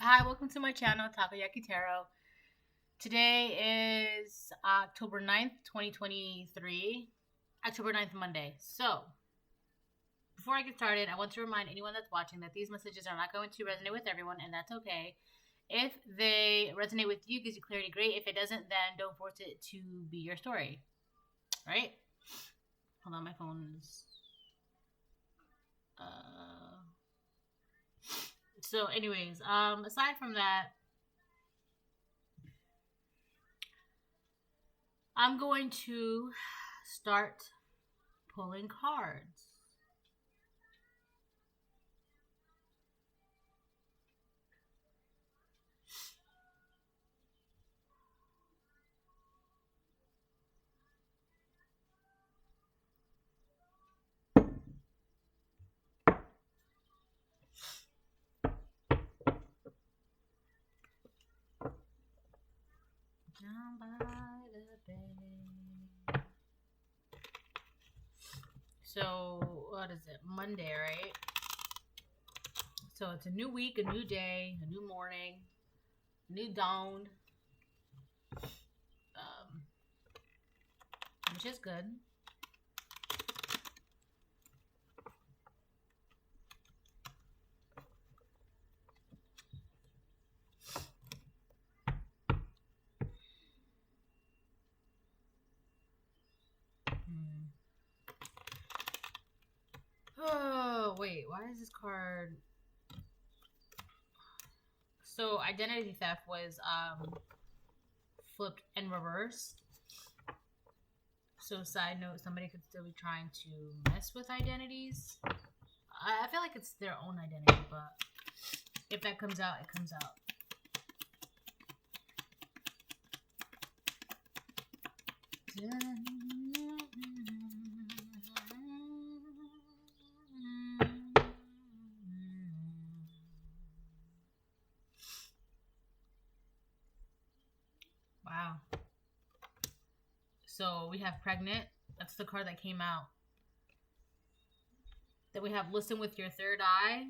Hi, welcome to my channel, Takoyaki Tarot. Today is October 9th, 2023. October 9th, Monday. So, before I get started, I want to remind anyone that's watching that these messages are not going to resonate with everyone, and that's okay. If they resonate with you, gives you clarity, great. If it doesn't, then don't force it to be your story. Right? Hold on, my phone is... So, anyways, aside from that, I'm going to start pulling cards. Down by the bay. So, what is it? Monday, right? So, it's a new week, a new day, a new morning, a new dawn. Which is good. Oh, wait. Why is this card... So, identity theft was flipped and reversed. So, side note, somebody could still be trying to mess with identities. I feel like it's their own identity, but if that comes out, it comes out. Wow. So we have pregnant. That's the card that came out. Then we have listen with your third eye.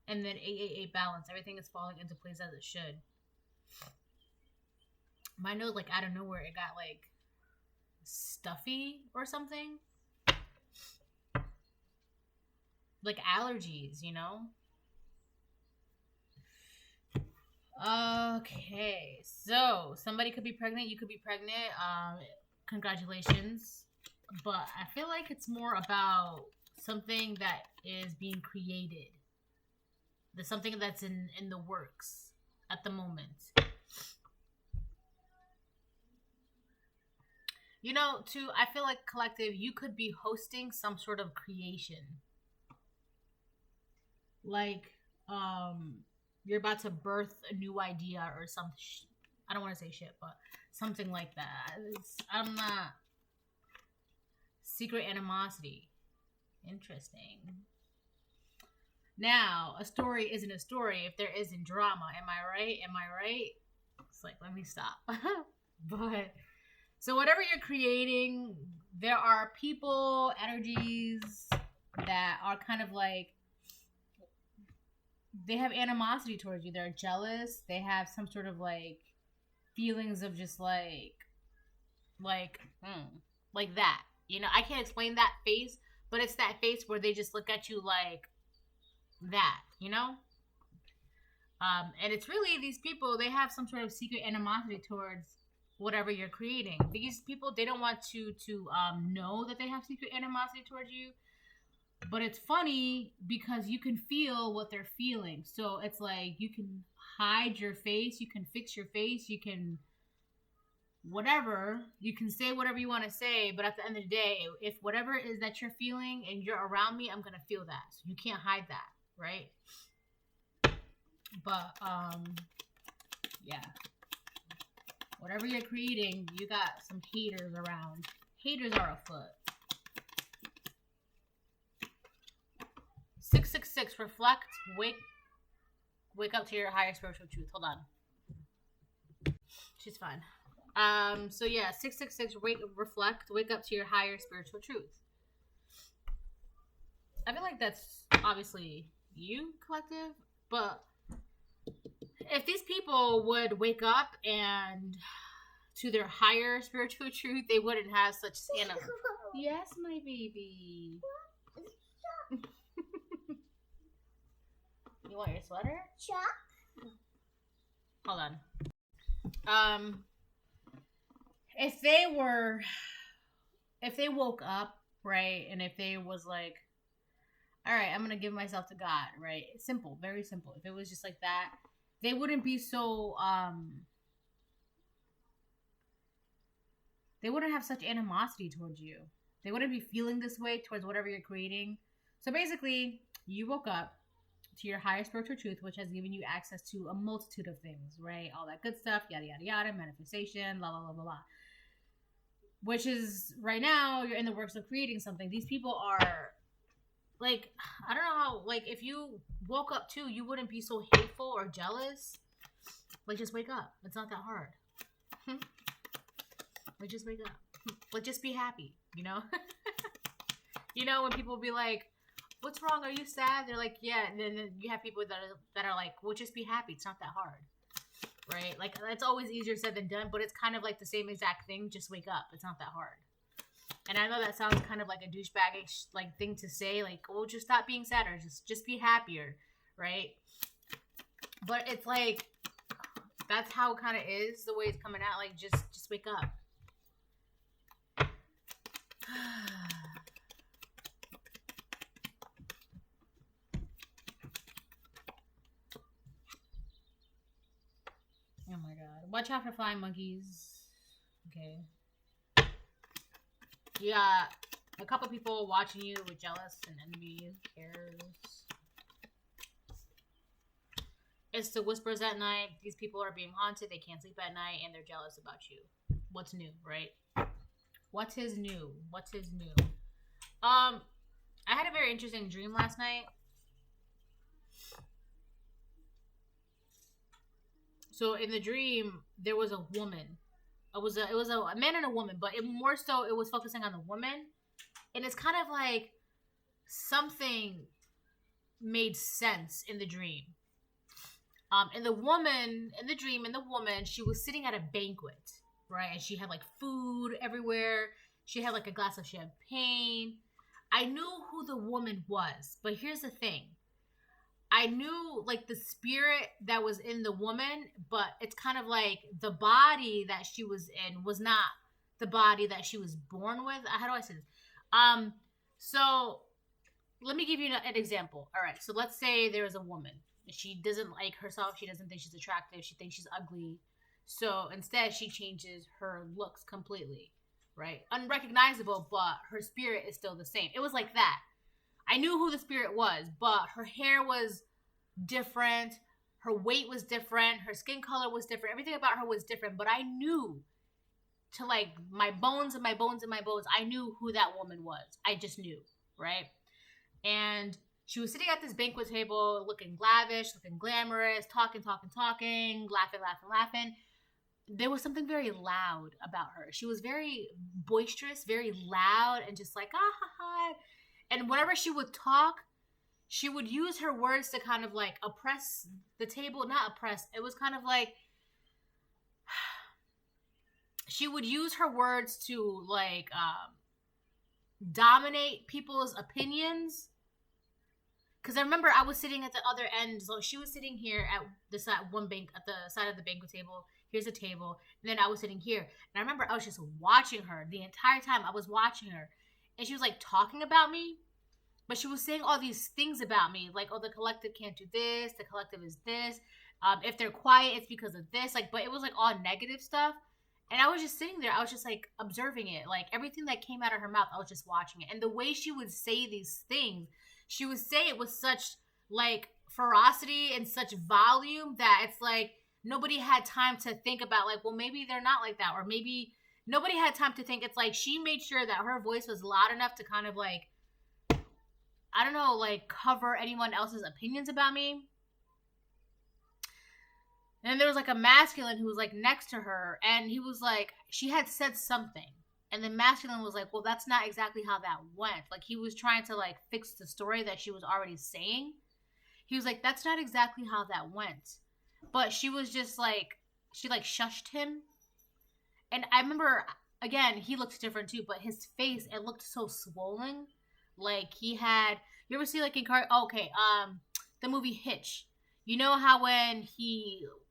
And then 888 balance. Everything is falling into place as it should. My nose, like, out of nowhere, it got, like, stuffy or something. Like allergies, you know? Okay, so somebody could be pregnant. You could be pregnant. Congratulations. But I feel like it's more about something that is being created. There's something that's in the works at the moment. You know, I feel like collective, you could be hosting some sort of creation. Like, you're about to birth a new idea or some I don't want to say shit, but something like that. I'm not... Secret animosity. Interesting. Now, a story isn't a story if there isn't drama. Am I right? Am I right? It's like, let me stop. But, so whatever you're creating, there are people, energies that are kind of like, they have animosity towards you. They're jealous. They have some sort of like feelings of just like that. You know, I can't explain that face, but it's that face where they just look at you like that, you know? And it's really these people, they have some sort of secret animosity towards whatever you're creating. These people, they don't want to know that they have secret animosity towards you. But it's funny because you can feel what they're feeling. So it's like you can hide your face, you can fix your face, you can whatever, you can say whatever you want to say, but at the end of the day, if whatever it is that you're feeling and you're around me, I'm going to feel that. So you can't hide that, right? But, yeah. Whatever you're creating, you got some haters around. Haters are afoot. 666, reflect, wake up to your higher spiritual truth. Hold on. She's fine. So yeah, 666, reflect, wake up to your higher spiritual truth. I feel like that's obviously you, collective. But if these people would wake up and to their higher spiritual truth, they wouldn't have such Yes, my baby. You want your sweater? Chuck. Hold on. If they woke up, right, and if they was like, all right, I'm gonna give myself to God, right? Simple, very simple. If it was just like that, they wouldn't be so they wouldn't have such animosity towards you. They wouldn't be feeling this way towards whatever you're creating. So basically, you woke up to your higher spiritual truth, which has given you access to a multitude of things, right? All that good stuff, yada, yada, yada, manifestation, blah, blah, blah, blah, blah. Which is, right now, you're in the works of creating something. These people are, like, I don't know how, like, if you woke up too, you wouldn't be so hateful or jealous. Like, just wake up. It's not that hard. Like, just wake up. Like, just be happy, you know? You know, when people be like, what's wrong? Are you sad? They're like, yeah. And then you have people that are like, well, just be happy. It's not that hard. Right? Like, it's always easier said than done, but it's kind of like the same exact thing. Just wake up. It's not that hard. And I know that sounds kind of like a douchebaggish like thing to say, like, oh, just stop being sad or just be happier, right? But it's like, that's how it kind of is, the way it's coming out. Like, just wake up. Oh my god. Watch out for flying monkeys. Okay. You got a couple people watching you with jealous and envy. Who cares? It's the whispers at night. These people are being haunted. They can't sleep at night and they're jealous about you. What's new, right? What is new? What is new? I had a very interesting dream last night. So in the dream, there was a woman. It was a man and a woman, but it was focusing on the woman. And it's kind of like something made sense in the dream. And the woman, in the dream, she was sitting at a banquet, right? And she had like food everywhere. She had like a glass of champagne. I knew who the woman was, but here's the thing. I knew like the spirit that was in the woman, but it's kind of like the body that she was in was not the body that she was born with. How do I say this? So let me give you an example. All right. So let's say there is a woman. She doesn't like herself. She doesn't think she's attractive. She thinks she's ugly. So instead she changes her looks completely, right? Unrecognizable, but her spirit is still the same. It was like that. I knew who the spirit was, but her hair was different. Her weight was different. Her skin color was different. Everything about her was different. But I knew to like my bones and my bones and my bones, I knew who that woman was. I just knew, right? And she was sitting at this banquet table, looking lavish, looking glamorous, talking, laughing. There was something very loud about her. She was very boisterous, very loud, and just like, ah, ha, ha. And whenever she would talk, she would use her words to kind of like oppress the table. Not oppress. It was kind of like she would use her words to like dominate people's opinions. Because I remember I was sitting at the other end. So she was sitting here at the side, at the side of the banquet table. Here's a table. And then I was sitting here. And I remember I was just watching her the entire time. I was watching her. And she was like talking about me, but she was saying all these things about me, like, oh, the collective can't do this, the collective is this. If they're quiet, it's because of this. Like, but it was like all negative stuff. And I was just sitting there. I was just like observing it. Like everything that came out of her mouth, I was just watching it. And the way she would say these things, she would say it with such like ferocity and such volume that it's like nobody had time to think about like, well, maybe they're not like that, or maybe nobody had time to think. It's like she made sure that her voice was loud enough to kind of like, I don't know, like cover anyone else's opinions about me. And then there was like a masculine who was like next to her, and he was like, she had said something. And the masculine was like, well, that's not exactly how that went. Like he was trying to like fix the story that she was already saying. He was like, that's not exactly how that went. But she was just like, she like shushed him. And I remember, again, he looked different too, but his face, it looked so swollen. Like he had, you ever see like in the movie Hitch. You know how when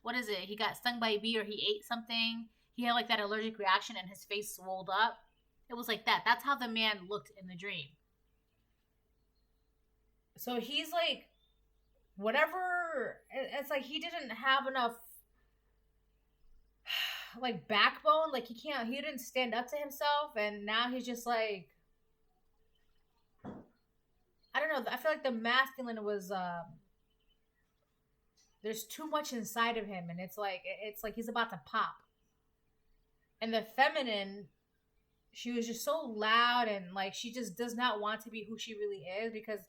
what is it? He got stung by a bee or he ate something. He had like that allergic reaction and his face swelled up. It was like that. That's how the man looked in the dream. So he's like, whatever. It's like he didn't have enough like backbone. Like he didn't stand up to himself. And now he's just like, I don't know. I feel like the masculine was, there's too much inside of him. And it's like he's about to pop. And the feminine, she was just so loud and like she just does not want to be who she really is because,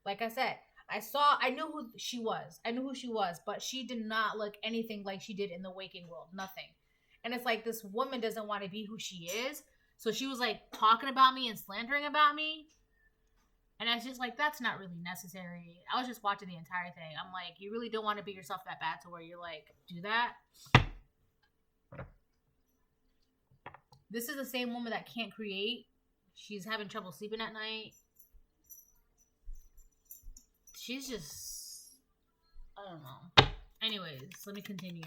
like I said, I knew who she was. I knew who she was, but she did not look anything like she did in the waking world. Nothing. And it's like this woman doesn't want to be who she is. So she was like talking about me and slandering about me. And I was just like, that's not really necessary. I was just watching the entire thing. I'm like, you really don't want to be yourself that bad to where you're like, do that? This is the same woman that can't create. She's having trouble sleeping at night. She's just, I don't know. Anyways, let me continue.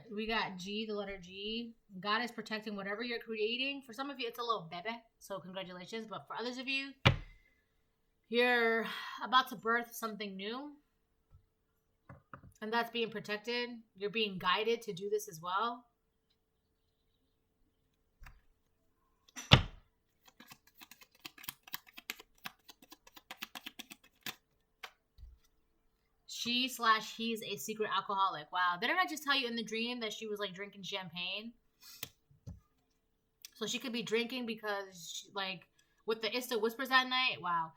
We got G, the letter G. God is protecting whatever you're creating. For some of you, it's a little bebe, so congratulations. But for others of you, you're about to birth something new. And that's being protected. You're being guided to do this as well. He's a secret alcoholic. Wow. Didn't I just tell you in the dream that she was like drinking champagne? So she could be drinking because like with the Ista whispers at night. Wow.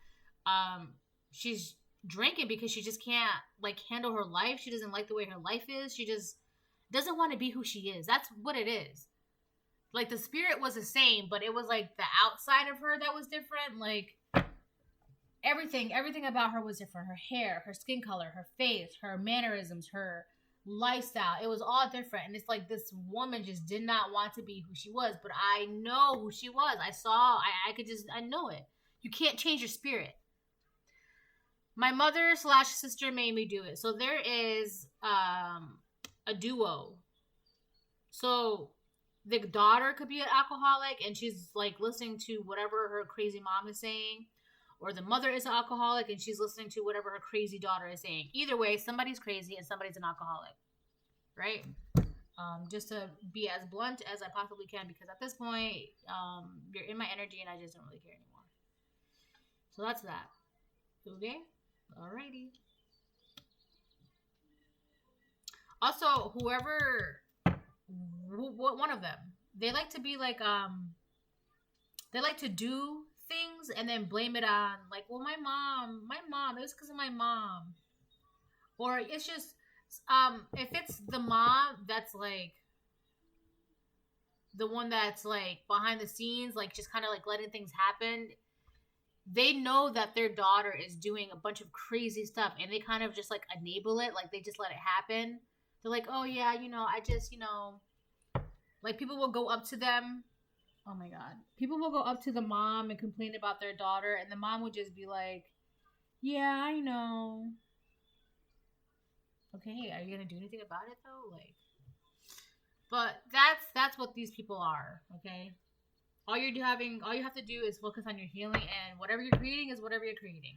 She's drinking because she just can't like handle her life. She doesn't like the way her life is. She just doesn't want to be who she is. That's what it is. Like the spirit was the same, but it was like the outside of her that was different. Like everything about her was different. Her hair, her skin color, her face, her mannerisms, her lifestyle. It was all different. And it's like this woman just did not want to be who she was. But I know who she was. I know it. You can't change your spirit. My mother / sister made me do it. So there is a duo. So the daughter could be an alcoholic and she's like listening to whatever her crazy mom is saying. Or the mother is an alcoholic and she's listening to whatever her crazy daughter is saying. Either way, somebody's crazy and somebody's an alcoholic. Right? Just to be as blunt as I possibly can because at this point, you're in my energy and I just don't really care anymore. So that's that. Okay? Alrighty. Also, one of them, they like to be like, they like to do things and then blame it on, like, well, my mom, it was because of my mom. Or it's just, if it's the mom that's like, the one that's like behind the scenes, like just kind of like letting things happen, they know that their daughter is doing a bunch of crazy stuff and they kind of just like enable it. Like they just let it happen. They're like, oh yeah, I just, like people will go up to them. Oh my God. People will go up to the mom and complain about their daughter and the mom would just be like, yeah, I know. Okay, are you going to do anything about it though? Like, but that's what these people are. Okay. All you have to do is focus on your healing and whatever you're creating is whatever you're creating.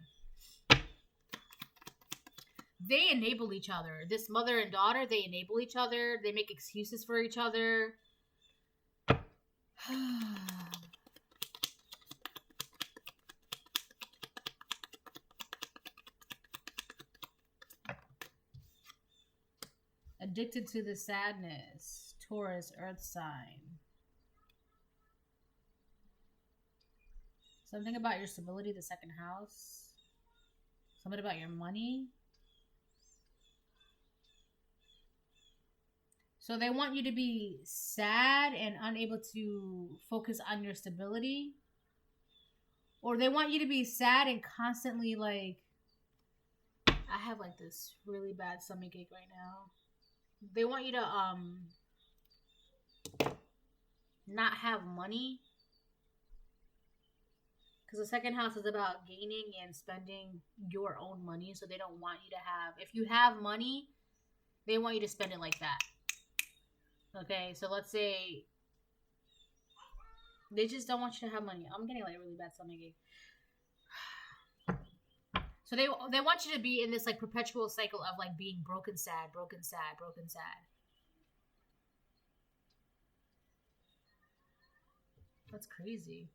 They enable each other. This mother and daughter, they enable each other. They make excuses for each other. Addicted to the sadness. Taurus, earth sign. Something about your stability, the second house. Something about your money. So they want you to be sad and unable to focus on your stability. Or they want you to be sad and constantly like, I have like this really bad stomach ache right now. They want you to not have money. Because the second house is about gaining and spending your own money. So they don't want you to have, if you have money, they want you to spend it like that. Okay, so let's say they just don't want you to have money. I'm getting like a really bad stomach ache. So they want you to be in this like perpetual cycle of like being broken sad, broken sad, broken sad. That's crazy.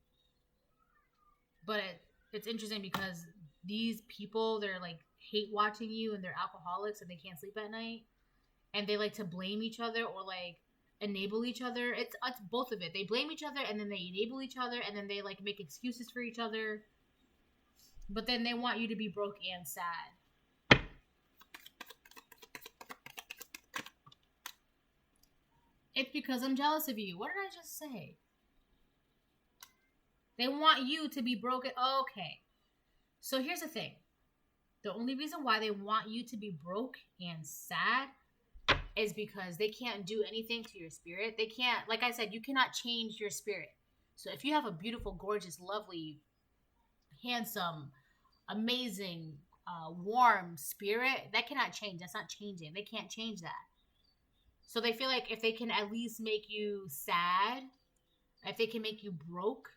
But it's interesting because these people, they're like hate watching you and they're alcoholics and they can't sleep at night. And they like to blame each other or like enable each other. It's both of it. They blame each other and then they enable each other and then they like make excuses for each other. But then they want you to be broke and sad. It's because I'm jealous of you. What did I just say? They want you to be broken. Okay. So here's the thing. The only reason why they want you to be broke and sad is because they can't do anything to your spirit. They can't, like I said, you cannot change your spirit. So if you have a beautiful, gorgeous, lovely, handsome, amazing, warm spirit, that cannot change. That's not changing. They can't change that. So they feel like if they can at least make you sad, if they can make you broke,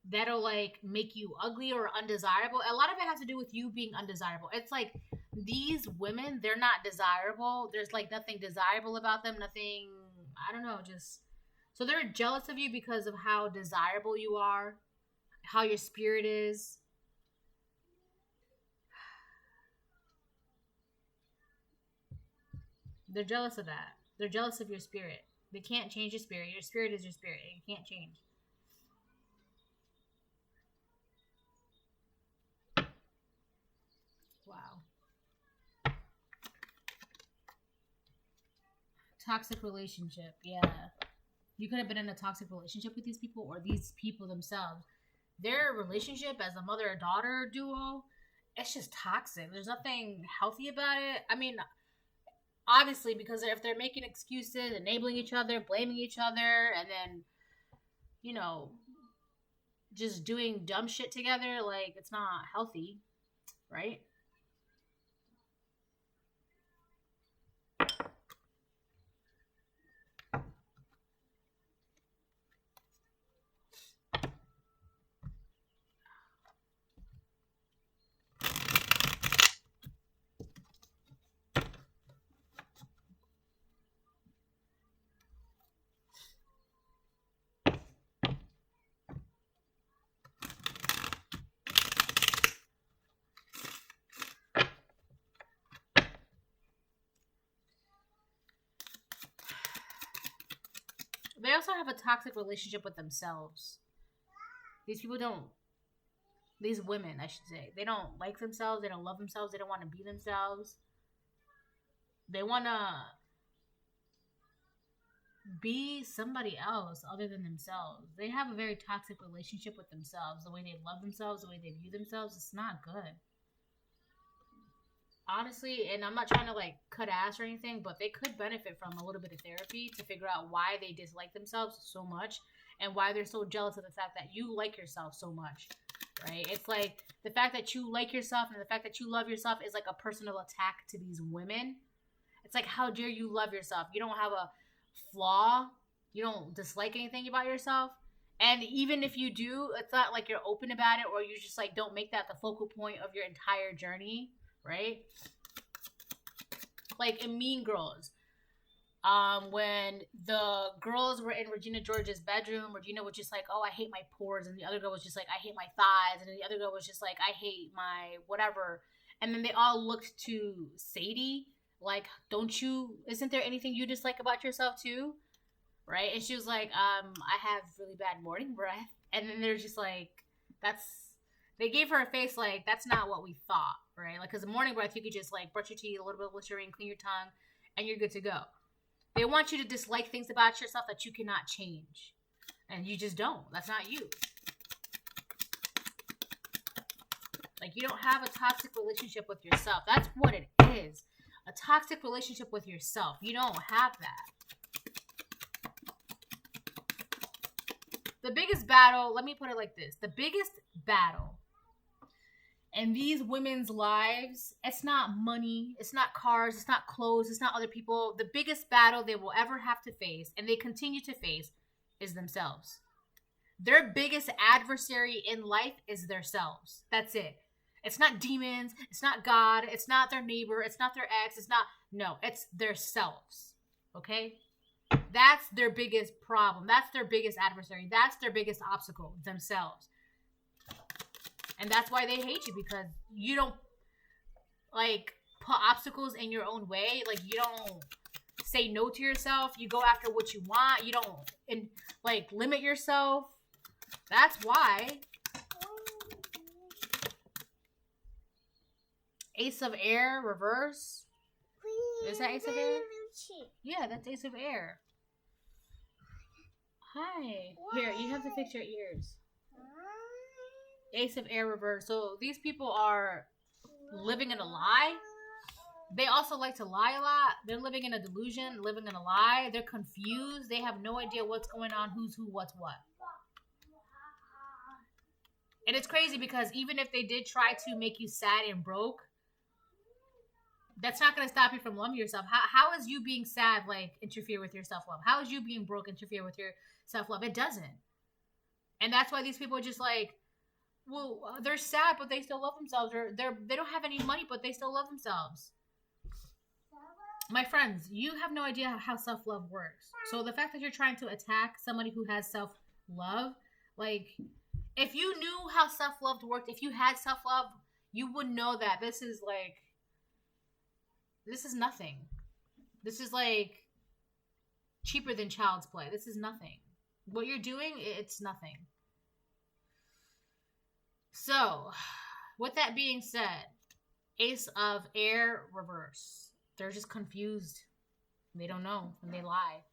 that'll like make you ugly or undesirable. A lot of it has to do with you being undesirable. It's like these women, they're not desirable. There's like nothing desirable about them. Nothing, I don't know, just so they're jealous of you because of how desirable you are, how your spirit is. They're jealous of that. They're jealous of your spirit. They can't change your spirit. Your spirit is your spirit. You can't change. Wow. Toxic relationship. Yeah. You could have been in a toxic relationship with these people or these people themselves. Their relationship as a mother and daughter duo, it's just toxic. There's nothing healthy about it. I mean, obviously, because if they're making excuses, enabling each other, blaming each other, and then, you know, just doing dumb shit together, like, it's not healthy, right? They also have a toxic relationship with themselves. These people don't, these women, I should say, they don't like themselves, they don't love themselves, they don't want to be themselves. They want to be somebody else other than themselves. They have a very toxic relationship with themselves. The way they love themselves, the way they view themselves, it's not good. Honestly, and I'm not trying to like cut ass or anything, but they could benefit from a little bit of therapy to figure out why they dislike themselves so much and why they're so jealous of the fact that you like yourself so much, right? It's like the fact that you like yourself and the fact that you love yourself is like a personal attack to these women. It's like, how dare you love yourself? You don't have a flaw. You don't dislike anything about yourself. And even if you do, it's not like you're open about it or you just like don't make that the focal point of your entire journey. Right? Like in Mean Girls, when the girls were in Regina George's bedroom, Regina was just like, oh, I hate my pores. And the other girl was just like, I hate my thighs. And then the other girl was just like, I hate my whatever. And then they all looked to Sadie like, isn't there anything you dislike about yourself too? Right? And she was like, I have really bad morning breath. And then they're just like, they gave her a face like, that's not what we thought, right? Like, because the morning breath, you could just, like, brush your teeth, a little bit of Listerine, clean your tongue, and you're good to go. They want you to dislike things about yourself that you cannot change. And you just don't. That's not you. You don't have a toxic relationship with yourself. That's what it is. A toxic relationship with yourself. You don't have that. The biggest battle, let me put it like this. The biggest battle in these women's lives, it's not money, it's not cars, it's not clothes, it's not other people. The biggest battle they will ever have to face, and they continue to face, is themselves. Their biggest adversary in life is themselves. That's it. It's not demons. It's not God. It's not their neighbor. It's not their ex. It's themselves. Okay? That's their biggest problem. That's their biggest adversary. That's their biggest obstacle, themselves. And that's why they hate you, because you don't, like, put obstacles in your own way. Like, you don't say no to yourself. You go after what you want. You don't, limit yourself. That's why. Ace of Air, reverse. Is that Ace of Air? Yeah, that's Ace of Air. Hi. Here, you have to fix your ears. Ace of Air, reverse. So these people are living in a lie. They also like to lie a lot. They're living in a delusion, living in a lie. They're confused. They have no idea what's going on, who's who, what's what. And it's crazy because even if they did try to make you sad and broke, that's not going to stop you from loving yourself. How is you being sad, interfere with your self-love? How is you being broke interfere with your self-love? It doesn't. And that's why these people are just they're sad, but they still love themselves. Or they don't have any money, but they still love themselves. My friends, you have no idea how self-love works. So the fact that you're trying to attack somebody who has self-love, if you knew how self-love worked, if you had self-love, you would know that this is nothing. This is cheaper than child's play. This is nothing. What you're doing, it's nothing. So, with that being said, Ace of Air, reverse. They're just confused. They don't know, and they lie.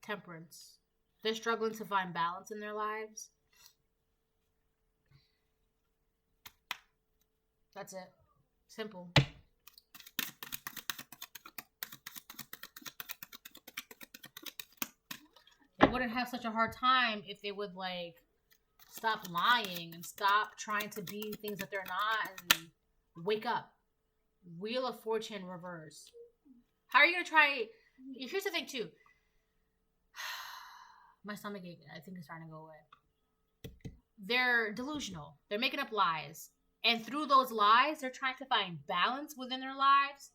Temperance. They're struggling to find balance in their lives. That's it. Simple. They wouldn't have such a hard time if they would stop lying and stop trying to be things that they're not and wake up. Wheel of Fortune, reverse. How are you going to try? Here's the thing too. My stomach ache, I think, is starting to go away. They're delusional. They're making up lies. And through those lies, they're trying to find balance within their lives.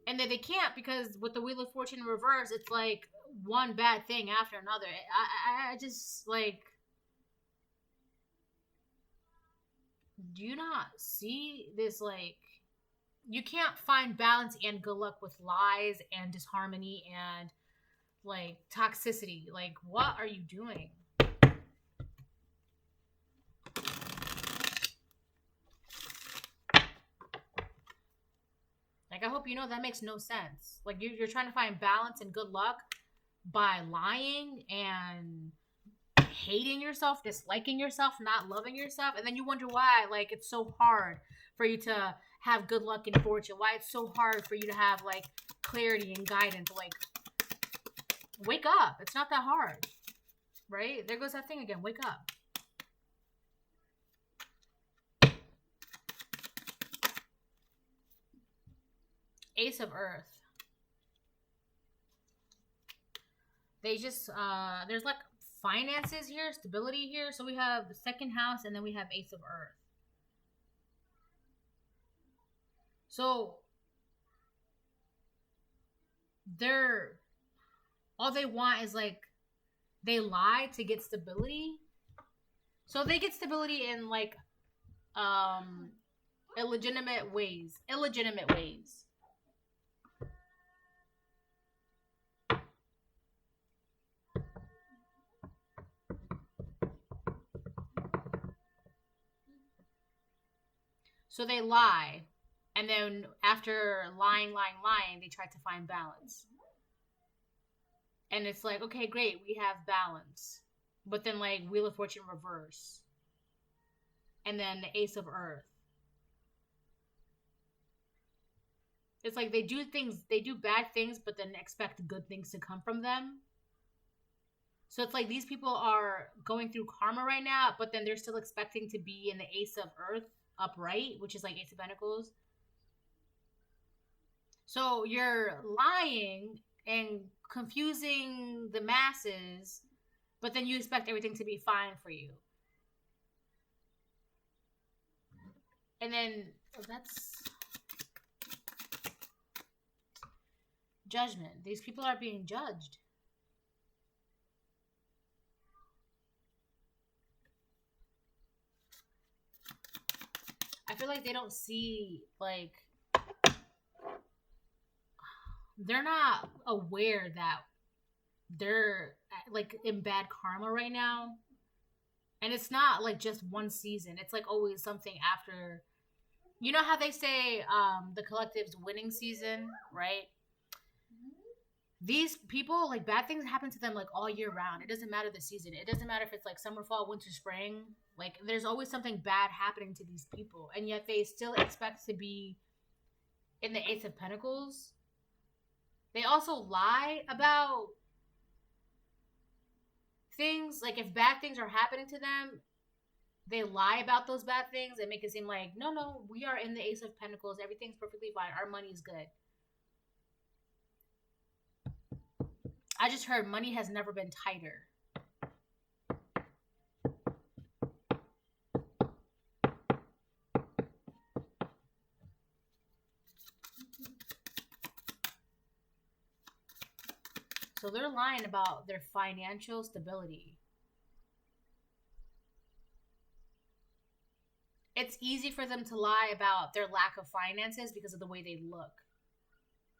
And then they can't, because with the Wheel of Fortune in reverse, it's one bad thing after another. I just, do you not see this, you can't find balance and good luck with lies and disharmony and toxicity. What are you doing? I hope you know that makes no sense. You're trying to find balance and good luck by lying and hating yourself, disliking yourself, not loving yourself, and then you wonder why it's so hard for you to have good luck and fortune, why it's so hard for you to have clarity and guidance. Wake up. It's not that hard. Right? There goes that thing again. Wake up. Ace of Earth. They just, there's finances here, stability here. So we have the second house and then we have Ace of Earth. So all they want is they lie to get stability. So they get stability in illegitimate ways. So they lie. And then after lying, they try to find balance. And it's like, okay, great, we have balance. But then, like, Wheel of Fortune reverse. And then the Ace of Earth. It's like they do bad things, but then expect good things to come from them. So it's like these people are going through karma right now, but then they're still expecting to be in the Ace of Earth upright, which is like Ace of Pentacles. So you're lying and confusing the masses, but then you expect everything to be fine for you. And then that's judgment. These people are being judged. I feel like they don't see, like, they're not aware that they're, like, in bad karma right now. And it's not, like, just one season. It's, like, always something after. You know how they say the collective's winning season, right? These people, like, bad things happen to them, like, all year round. It doesn't matter the season. It doesn't matter if it's, like, summer, fall, winter, spring. Like, there's always something bad happening to these people. And yet they still expect to be in the Ace of Pentacles. They also lie about things. Like, if bad things are happening to them, they lie about those bad things and make it seem like, no, we are in the Ace of Pentacles. Everything's perfectly fine. Our money's good. I just heard money has never been tighter. So they're lying about their financial stability. It's easy for them to lie about their lack of finances because of the way they look.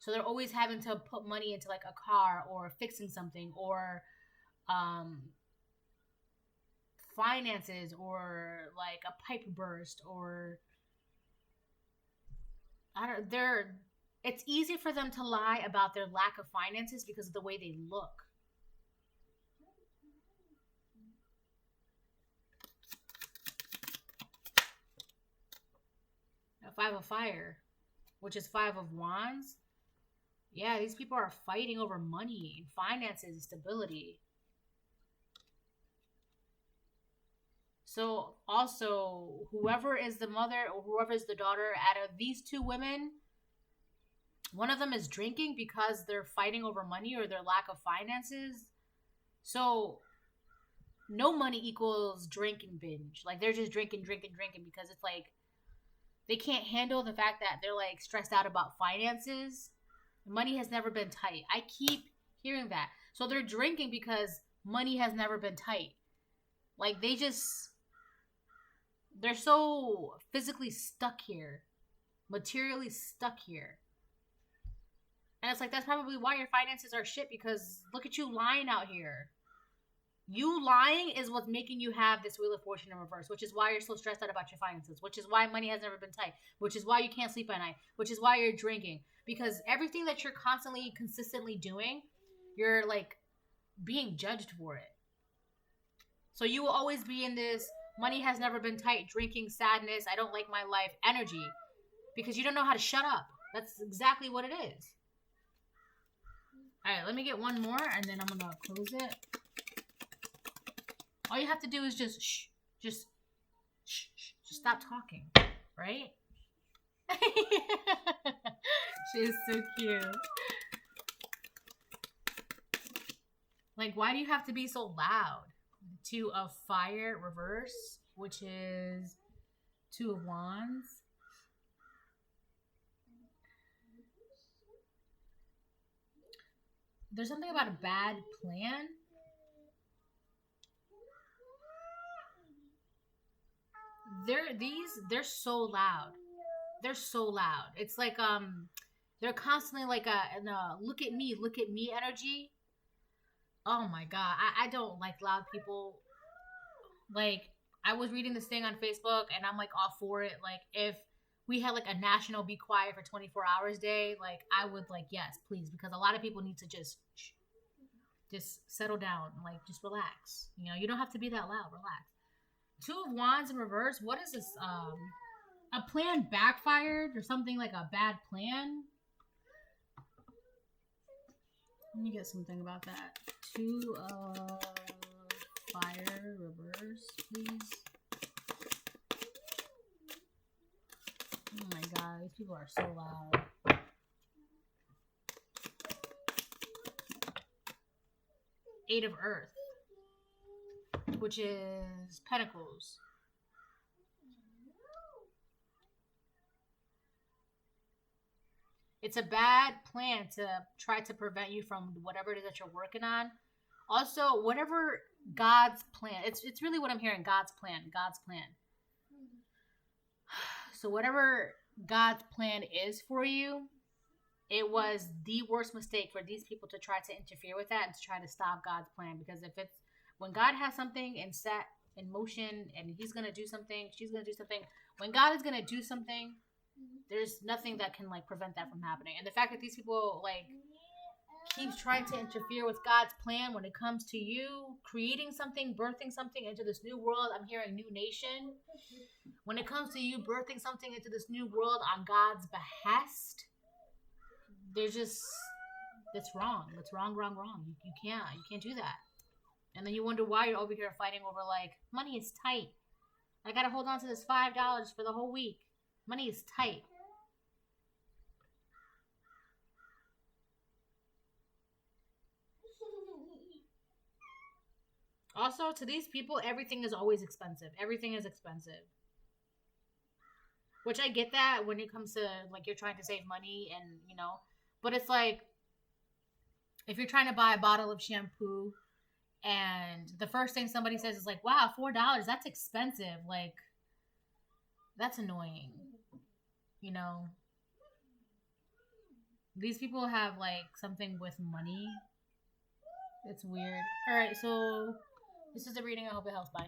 So they're always having to put money into, like, a car or fixing something or finances or, like, a pipe burst or it's easy for them to lie about their lack of finances because of the way they look. A Five of Fire, which is Five of Wands. Yeah, these people are fighting over money and finances and stability. So also, whoever is the mother or whoever is the daughter out of these two women, one of them is drinking because they're fighting over money or their lack of finances. So no money equals drinking binge. Like, they're just drinking because it's like they can't handle the fact that they're, like, stressed out about finances. Money has never been tight. I keep hearing that. So they're drinking because money has never been tight. Like, they're so physically stuck here. Materially stuck here. And it's like, that's probably why your finances are shit, because look at you lying out here. You lying is what's making you have this Wheel of Fortune in reverse, which is why you're so stressed out about your finances, which is why money has never been tight, which is why you can't sleep at night, which is why you're drinking. Because everything that you're constantly, consistently doing, you're, like, being judged for it. So you will always be in this money has never been tight, drinking, sadness, I don't like my life energy, because you don't know how to shut up. That's exactly what it is. All right, let me get one more, and then I'm going to close it. All you have to do is just shh. Just stop talking, right? She's so cute. Like, why do you have to be so loud? Two of Fire reverse, which is Two of Wands. There's something about a bad plan. They're so loud. They're so loud. It's like they're constantly like in a look at me energy. Oh my god, I don't like loud people. Like, I was reading this thing on Facebook and I'm like all for it. Like, if we had like a national be quiet for 24 hours day, like I would like, yes, please, because a lot of people need to just settle down, like just relax. You know, you don't have to be that loud. Relax. Two of Wands in reverse. What is this? A plan backfired or something, like a bad plan. Let me get something about that. Two of fire reverse, please. Oh my god, these people are so loud. Eight of Earth, which is Pentacles. It's a bad plan to try to prevent you from whatever it is that you're working on. Also, whatever God's plan, it's really what I'm hearing, God's plan, God's plan. So whatever God's plan is for you, it was the worst mistake for these people to try to interfere with that and to try to stop God's plan. Because if it's, when God has something and set in motion and he's going to do something, she's going to do something, when God is going to do something, there's nothing that can like prevent that from happening. And the fact that these people like keeps trying to interfere with God's plan when it comes to you creating something, birthing something into this new world. I'm hearing new nation. When it comes to you birthing something into this new world on God's behest, they're just, that's wrong. That's wrong. You can't do that. And then you wonder why you're over here fighting over like, money is tight. I gotta hold on to this $5 for the whole week. Money is tight. Also, to these people, everything is always expensive. Everything is expensive. Which I get that when it comes to, like, you're trying to save money and, you know. But it's like, if you're trying to buy a bottle of shampoo and the first thing somebody says is like, wow, $4, that's expensive. Like, that's annoying. You know. These people have, like, something with money. It's weird. Alright, so this is the reading. I hope it helps. Bye.